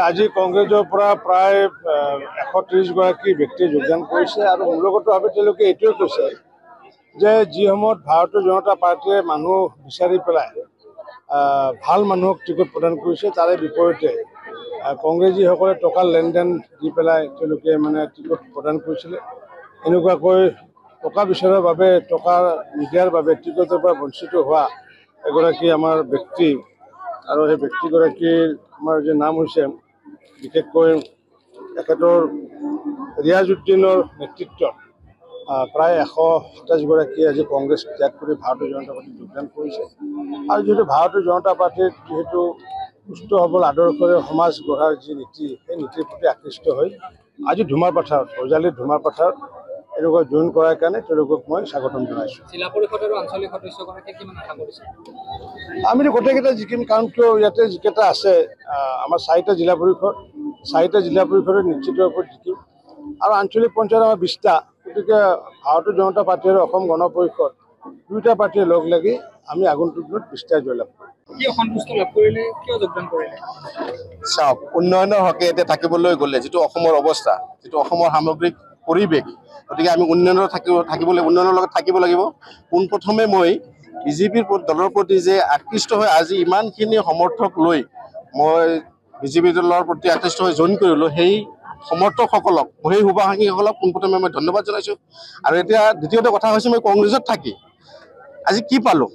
আজি কংগ্ৰেছৰ পৰা প্ৰায় 130 গৰাকী ব্যক্তিয়ে যোগদান কৰিছে আৰু মূলগতভাৱে তেওঁলোকে এইটোৱে কৈছে যে যিসময়ত ভাৰতীয় জনতা পাৰ্টীয়ে মানুহ বিচাৰি পেলাই ভাল মানুহক টিকট প্ৰদান কৰিছে তাৰে বিপৰীতে কংগ্ৰেছীসকলে টকাৰ লেনদেন দি পেলাই তেওঁলোকে মানে টিকট প্ৰদান কৰিছিলে। এনেকুৱাকৈ টকা বিচৰাৰ বাবে টকা নিদিয়াৰ বাবে টিকটৰ পৰা বঞ্চিত হোৱা এগৰাকী আমাৰ ব্যক্তি আৰু সেই ব্যক্তিগৰাকীৰ আমাৰ যে নাম হৈছে বিশেষকৈ তেখেতৰ ৰিয়াজউদ্দিনৰ নেতৃত্বত প্ৰায় 127 গৰাকীয়ে আজি কংগ্ৰেছ ত্যাগ কৰি ভাৰতীয় জনতা পাৰ্টীত যোগদান কৰিছে। আৰু যিহেতু ভাৰতীয় জনতা পাৰ্টীৰ যিহেতু সুস্থ সবল আদৰ্শৰে সমাজ গঢ়াৰ যি নীতি সেই নীতিৰ প্ৰতি আকৃষ্ট হৈ আজি ধুমাৰপাথাৰত বজালীৰ ধুমাৰপাথাৰত এনেকুৱা জইন কৰাৰ কাৰণে তেওঁলোকক মই স্বাগতম জনাইছোঁ। জিলা পৰিষদ আৰু আঞ্চলিক সদস্যগৰাকীয়ে কিমান আশা কৰিছে? আমিতো গোটেইকেইটা জিকিম, কাৰণ কিয় ইয়াতে যিকেইটা আছে আমাৰ 4টা জিলা পৰিষদ, 4টা জিলা পৰিষদে নিশ্চিত ওপৰত জিকিম আৰু আঞ্চলিক পঞ্চায়ত আমাৰ 20টা। গতিকে ভাৰতীয় জনতা পাৰ্টী আৰু অসম গণ পৰিষদ দুয়োটা পাৰ্টীয়ে লগ লাগি আমি আগন্তুক দিনত 20টা জয়লাভ কৰিম। কি অসন্তুষ্ট লাভ কৰিলে, কিয় যোগদান কৰিলে? চাওক, উন্নয়নৰ হকে এতিয়া থাকিবলৈ গ'লে যিটো অসমৰ অৱস্থা, যিটো অসমৰ সামগ্ৰিক পৰিৱেশ, গতিকে আমি উন্নয়নৰ লগত থাকিব লাগিব। পোনপ্ৰথমে মই বিজেপিৰ দলৰ প্ৰতি যে আকৃষ্ট হৈ আজি ইমানখিনি সমৰ্থক লৈ মই বিজেপি দলৰ প্ৰতি আকৃষ্ট হৈ জইন কৰিলোঁ, সেই সমৰ্থকসকলক, সেই শুভাকাংক্ষীসকলক পোনপ্ৰথমে মই ধন্যবাদ জনাইছোঁ। আৰু এতিয়া দ্বিতীয়তে কথা হৈছে, মই কংগ্ৰেছত থাকি আজি কি পালোঁ?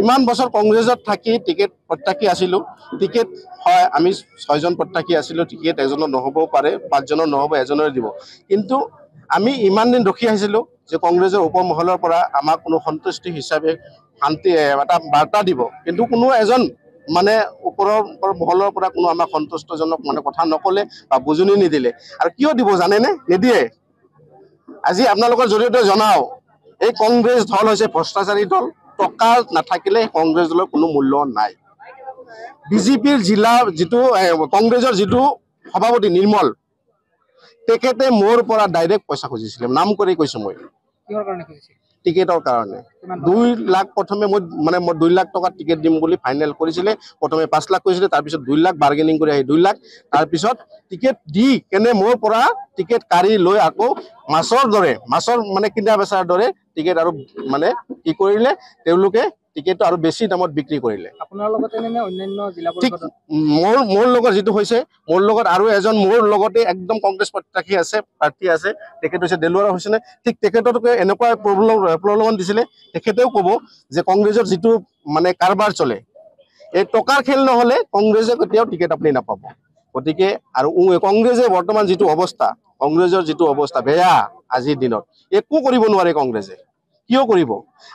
ইমান বছৰ কংগ্ৰেছত থাকি টিকেট প্ৰত্যাশী আছিলোঁ। টিকেট হয়, আমি 6জন প্ৰত্যাশী আছিলোঁ। টিকেট এজনৰ নহ'বও পাৰে, 5জনৰ নহ'ব, এজনৰে দিব। কিন্তু আমি ইমান দিন ৰখি আহিছিলোঁ যে কংগ্ৰেছৰ ওপৰমহলৰ পৰা আমাক কোনো সন্তুষ্টি হিচাপে শান্তি এটা বাৰ্তা দিব, কিন্তু কোনো এজন মানে ওপৰৰ মহলৰ পৰা কোনো আমাক সন্তুষ্টজনক মানে কথা নক'লে বা বুজনি নিদিলে। আৰু কিয় দিব জানেনে? নিদিয়ে। আজি আপোনালোকৰ জৰিয়তে জনাওঁ, এই কংগ্ৰেছ দল হৈছে ভ্ৰষ্টাচাৰী দল। টকা নাথাকিলে কংগ্ৰেছ দলৰ কোনো মূল্য নাই। বিজেপিৰ কংগ্ৰেছৰ যিটো সভাপতি নিৰ্মল, তেখেতে মোৰ পৰা ডাইৰেক্ট পইচা খুজিছিলে, নাম কৰি কৈছোঁ মই। কিহৰ কাৰণে খুজিছিল? টিকেটৰ কাৰণে 2 লাখ। প্ৰথমে মই 2 লাখ টকাত টিকেট দিম বুলি ফাইনেল কৰিছিলে। প্ৰথমে 5 লাখ কৈছিলে, তাৰপিছত 2 লাখ বাৰ্গেনিং কৰি আহি 2 লাখ, তাৰপিছত টিকেট দি কেনে মোৰ পৰা টিকেট কাঢ়ি লৈ আকৌ মাছৰ মানে কিনা বেচাৰ দৰে টিকেট আৰু মানে কি কৰিলে, তেওঁলোকে টিকেটটো আৰু বেছি দামত বিক্ৰী কৰিলে। আপোনাৰ লগতে নে অন্যান্য জিলা ঠিক পৰিষদত? মোৰ লগত যিটো হৈছে, মোৰ লগত আৰু এজন মোৰ লগতে একদম কংগ্ৰেছ প্ৰত্যাশী আছে, প্ৰাৰ্থী আছে, তেখেত হৈছে দেলুৱাৰা হুছেইনে। ঠিক তেখেতকে এনেকুৱা প্ৰলোভন দিছিলে। তেখেতেও ক'ব যে কংগ্ৰেছৰ যিটো মানে কাৰবাৰ চলে, এই টকাৰ খেল নহ'লে কংগ্ৰেছে কেতিয়াও টিকেট আপুনি নাপাব। গতিকে আৰু কংগ্ৰেছে বৰ্তমান যিটো অৱস্থা, কংগ্ৰেছৰ যিটো অৱস্থা বেয়া, আজিৰ দিনত একো কৰিব নোৱাৰে কংগ্ৰেছে। কিয় কৰিব?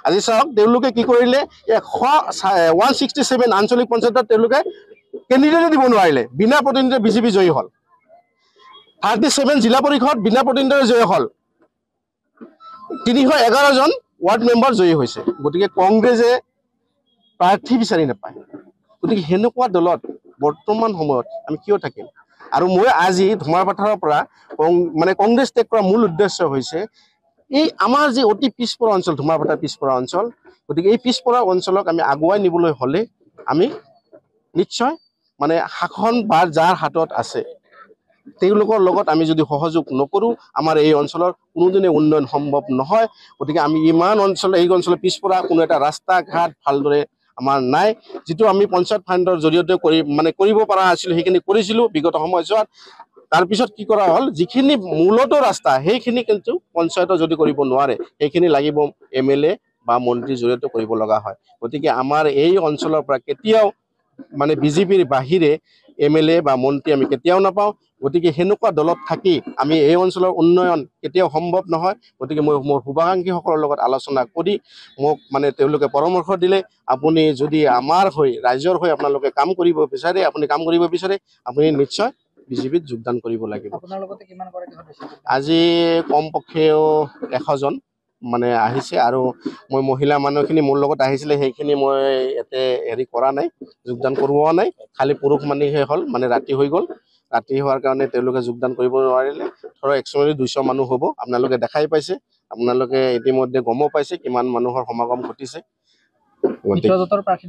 আজি চাওক, তেওঁলোকে কি কৰিলে, 167 আঞ্চলিক পঞ্চায়তত তেওঁলোকে কেণ্ডিডেটে দিব নোৱাৰিলে, বিনা প্ৰতিনিধিত্বত বিজেপি জয়ী হ'ল। 37 জিলা পৰিষদ বিনা প্ৰতিনিধিত্বৰে জয়ী হ'ল। 311জন ৱাৰ্ড মেম্বাৰ জয়ী হৈছে। গতিকে কংগ্ৰেছে প্ৰাৰ্থী বিচাৰি নাপায়। গতিকে সেনেকুৱা দলত বৰ্তমান সময়ত আমি কিয় থাকিম? আৰু মই আজি ধুমাৰপাথাৰৰ পৰা মানে কংগ্ৰেছ ত্যাগ কৰাৰ মূল উদ্দেশ্য হৈছে এই আমাৰ যি অতি পিছপৰা অঞ্চল, ধুমাৰপাথাৰ পিছপৰা অঞ্চল। গতিকে এই পিছপৰা অঞ্চলক আমি আগুৱাই নিবলৈ হ'লে আমি নিশ্চয় মানে শাসন বা যাৰ হাতত আছে তেওঁলোকৰ লগত আমি যদি সহযোগ নকৰোঁ, আমাৰ এই অঞ্চলৰ কোনোদিনে উন্নয়ন সম্ভৱ নহয়। গতিকে আমি এই অঞ্চলৰ পিছপৰা কোনো এটা ৰাস্তা ঘাট ভালদৰে আমাৰ নাই। যিটো আমি পঞ্চায়ত ফাণ্ডৰ জৰিয়তে কৰিব পৰা আছিলোঁ, সেইখিনি কৰিছিলোঁ বিগত সময়ছোৱাত। তাৰপিছত কি কৰা হ'ল, যিখিনি মূলত ৰাস্তা সেইখিনি কিন্তু পঞ্চায়তৰ যদি কৰিব নোৱাৰে, সেইখিনি লাগিব MLA বা মন্ত্ৰীৰ জৰিয়তে কৰিব লগা হয়। গতিকে আমাৰ এই অঞ্চলৰ পৰা কেতিয়াও মানে বিজেপিৰ বাহিৰে MLA বা মন্ত্ৰী আমি কেতিয়াও নাপাওঁ। গতিকে সেনেকুৱা দলত থাকি আমি এই অঞ্চলৰ উন্নয়ন কেতিয়াও সম্ভৱ নহয়। গতিকে মই মোৰ শুভাকাংক্ষীসকলৰ লগত আলোচনা কৰি মোক মানে তেওঁলোকে পৰামৰ্শ দিলে, আপুনি যদি আমাৰ হৈ ৰাইজৰ হৈ আপোনালোকে কাম কৰিব বিচাৰে, আপুনি নিশ্চয় বিজেপিত যোগদান কৰিব লাগিব। আপোনাৰ লগতে কিমান গৰাকী সদস্য? আজি কমপক্ষেও 100জন মানে আহিছে, আৰু মই মহিলা মানুহখিনি মোৰ লগত আহিছিলে, সেইখিনি মই ইয়াতে কৰা নাই, যোগদান কৰোৱা নাই। খালি পুৰুষ মানুহে হ'ল, মানে ৰাতি হৈ গ'ল। ৰাতি হোৱাৰ কাৰণে তেওঁলোকে যোগদান কৰিব নোৱাৰিলে। ধৰক 100-200 মানুহ হ'ব। আপোনালোকে দেখাই পাইছে, আপোনালোকে ইতিমধ্যে গমো পাইছে কিমান মানুহৰ সমাগম ঘটিছে। মিত্ৰজোঁটৰ প্ৰাৰ্থী